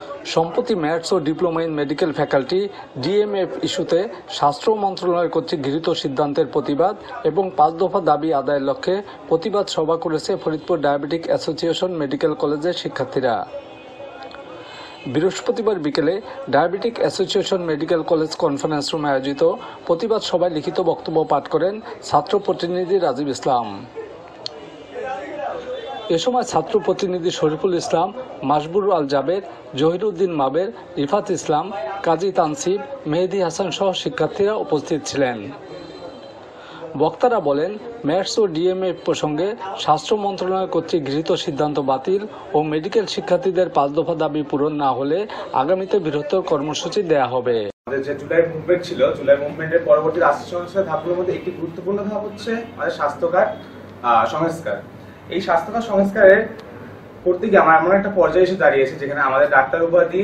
সম্প্রতি ম্যাথস ও diploma in medical faculty DMF ইস্যুতে স্বাস্থ্য মন্ত্রণালয় কর্তৃক গৃহীত সিদ্ধান্তের প্রতিবাদ এবং ৫ দফা দাবি আদায়ের লক্ষ্যে প্রতিবাদ সভা করেছে ফরিদপুর ডায়াবেটিক অ্যাসোসিয়েশন মেডিকেল কলেজের শিক্ষার্থীরা। বৃহস্পতিবার বিকেলে diabetic association medical college conference রুমে আয়োজিত প্রতিবাদ সভায় লিখিত বক্তব্য পাঠ করেন ছাত্র প্রতিনিধি রাজীব ইসলাম। এ সময় ছাত্র প্রতিনিধি শরীফুল ইসলাম, মাসবুর আল জাবের, জহিরুদ্দিন মাবের, রিফাত ইসলাম, কাজী তানসিব, মেহেদি হাসান সহ শিক্ষার্থীরা উপস্থিত ছিলেন। বক্তারা বলেন, ম্যাথস ও ডিএমএফ প্রসঙ্গে স্বাস্থ্য মন্ত্রণালয় কর্তৃক গৃহীত সিদ্ধান্ত বাতিল ও মেডিকেল শিক্ষার্থীদের ৫ দফা দাবি পূরণ না হলে আগামীতে বৃহত্তর কর্মসূচি দেয়া হবে। আমাদের যে জুলাই মুভমেন্ট ছিল, জুলাই মুভমেন্টের পরবর্তী রাষ্ট্র সংস্কার ধাপগুলোর মধ্যে একটি গুরুত্বপূর্ণ ধাপ হচ্ছে আমাদের স্বাস্থ্য কার্ড সংস্কার। এই স্বাস্থ্য কার্ড সংস্কারের করতে গিয়ে আমরা এমন একটা পর্যায়ে এসে দাঁড়িয়েছি যেখানে আমাদের ডাক্তার উপাধি,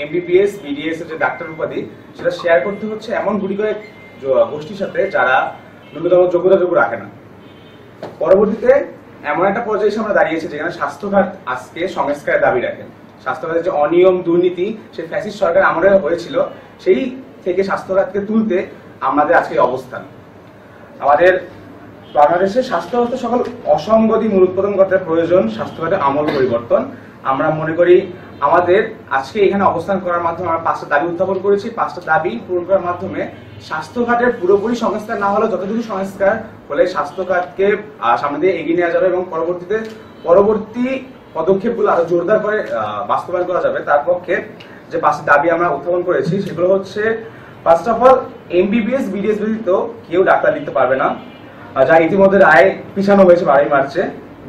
এমবিবিএস, বিডিএস এর যে ডাক্তার উপাধি সেটা শেয়ার করতে হচ্ছে এমন গুটি কয়েক গোষ্ঠীর সাথে যারা ন্যূনতম যোগ্যতাটুকু রাখে না। পরবর্তীতে এমন একটা পর্যায়ে এসে আমরা দাঁড়িয়েছি যেখানে স্বাস্থ্য খাত আজকে সংস্কারের দাবি রাখেন। স্বাস্থ্য খাতের যে অনিয়ম, দুর্নীতি সে ফ্যাসিস্ট সরকার আমলে হয়েছিল, সেই থেকে স্বাস্থ্য খাতকে তুলতে আমাদের আজকে অবস্থান। আমাদের বাংলাদেশের স্বাস্থ্য ব্যবস্থা সকল অসঙ্গতি মূলোৎপাটন করতে প্রয়োজন স্বাস্থ্য খাতের আমূল পরিবর্তন। আমরা মনে করি আমাদের আজকে এখানে অবস্থান করার মাধ্যমে আমরা 5টা দাবি উত্থাপন করেছি। 5টা দাবি পূরণ করার মাধ্যমে স্বাস্থ্য খাতের পুরোপুরি সংস্কার না হলেও যতটুকু সংস্কার হলে স্বাস্থ্য খাতকে সামনে দিয়ে এগিয়ে নেওয়া যাবে এবং পরবর্তী পদক্ষেপগুলো আরো জোরদার করে বাস্তবায়ন করা যাবে। তার পক্ষে যে 5টা দাবি আমরা উত্থাপন করেছি সেগুলো হচ্ছে, first of all, MBBS, BDS ব্যতীত কেউ ডাক্তার লিখতে পারবে না, যা ইতিমধ্যে রায় পিছানো হয়েছে 12 মার্চে।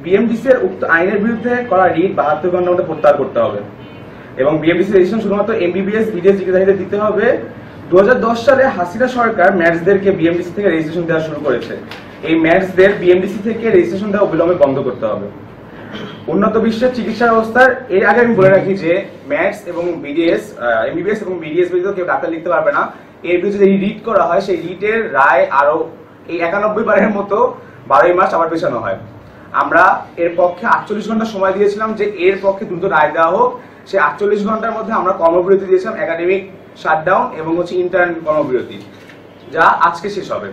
বিএমডিসি এর উক্ত আইনের বিরুদ্ধে করা রিট 72 ঘন্টার মধ্যে প্রত্যাহার করতে হবে এবং বিএমডিসি রেজিস্ট্রেশন শুধুমাত্র এমবিবিএস, বিডিএস ডিগ্রিধারীদের দিতে হবে। 2010 সালে হাসিনা সরকার ম্যাথসদেরকে বিএমডিসি থেকে রেজিস্ট্রেশন দেওয়া শুরু করেছে। এই ম্যাথসদের বিএমডিসি থেকে রেজিস্ট্রেশন দেওয়া অবিলম্বে বন্ধ করতে হবে। উন্নত বিশ্বের চিকিৎসা ব্যবস্থার, এর আগে আমি বলে রাখি যে ম্যাথস এবং বিডিএস, এমবিবিএস এবং বিডিএস ব্যতীত কেউ ডাক্তার লিখতে পারবে না। এর বিরুদ্ধে যে রিট করা হয় সেই রিটের রায় আরো এই 91 বারের মতো 12 মার্চ আবার পেছানো হয়। আমরা এর পক্ষে 48 ঘন্টা সময় দিয়েছিলাম যে এর পক্ষে দ্রুত রায় দেওয়া হোক। সেই 48 ঘন্টার মধ্যে আমরা কর্মবিরতি দিয়েছিলাম, একাডেমিক শাটডাউন এবং ইন্টার্ন কর্মবিরতি, যা আজকে শেষ হবে।